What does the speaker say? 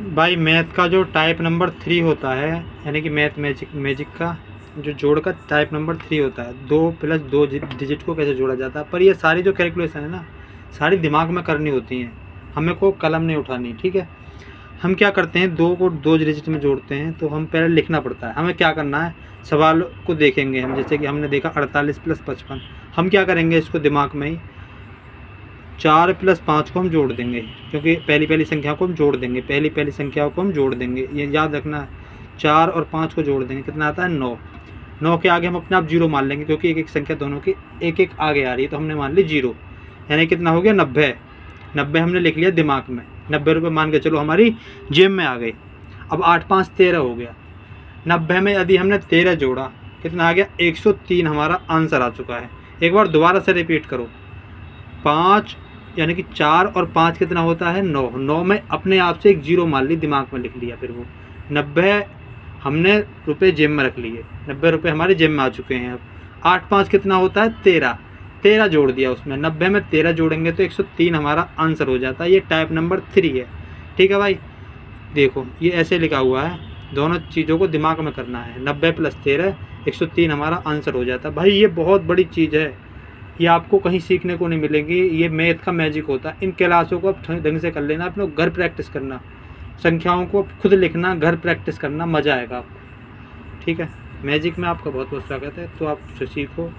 भाई मैथ का जो टाइप नंबर 3 होता है, यानी कि मैथ मैजिक का जो जोड़ का टाइप नंबर 3 होता है, 2 प्लस 2 डिजिट को कैसे जोड़ा जाता है। पर ये सारी जो कैलकुलेशन है ना, सारी दिमाग में करनी होती हैं, हमें को कलम नहीं उठानी, ठीक है। हम क्या करते हैं, 2 को 2 डिजिट में जोड़ते हैं तो हम पहले लिखना पड़ता है। हमें क्या करना है, सवाल को देखेंगे हम, जैसे कि हमने देखा 48 प्लस 55, हम क्या करेंगे, इसको दिमाग में ही 4 प्लस 5 को हम जोड़ देंगे, क्योंकि पहली पहली संख्या को हम जोड़ देंगे, पहली पहली संख्याओं को हम जोड़ देंगे, ये याद रखना है। 4 और 5 को जोड़ देंगे, कितना आता है 9। 9 के आगे हम अपने आप जीरो मान लेंगे, क्योंकि एक एक संख्या दोनों की एक एक आगे आ रही है, तो हमने मान ली जीरो, यानी कितना हो गया 90। 90 हमने लिख लिया दिमाग में, 90 रुपये मान के चलो हमारी जेब में आ गई। अब 8 5 13 हो गया। 90 में यदि हमने 13 जोड़ा, कितना आ गया 103, हमारा आंसर आ चुका है। एक बार दोबारा से रिपीट करो, 5 यानी कि 4 और 5 कितना होता है 9। 9 में अपने आप से एक जीरो मान ली, दिमाग में लिख लिया, फिर वो 90 हमने रुपए जेब में रख लिए, 90 रुपये हमारे जेब में आ चुके हैं। अब 8 5 कितना होता है 13, 13 जोड़ दिया उसमें, 90 में 13 जोड़ेंगे तो 103 हमारा आंसर हो जाता है। ये टाइप नंबर 3 है, ठीक है भाई। देखो ये ऐसे लिखा हुआ है, दोनों चीज़ों को दिमाग में करना है। 90 प्लस 13 103 हमारा आंसर हो जाता है। भाई ये बहुत बड़ी चीज़ है, ये आपको कहीं सीखने को नहीं मिलेगी, ये मैथ का मैजिक होता है। इन क्लासों को आप ढंग से कर लेना, अपने घर प्रैक्टिस करना, संख्याओं को खुद लिखना, घर प्रैक्टिस करना, मज़ा आएगा आपको, ठीक है। मैजिक में आपका बहुत बहुत स्वागत है, तो आप सीखो।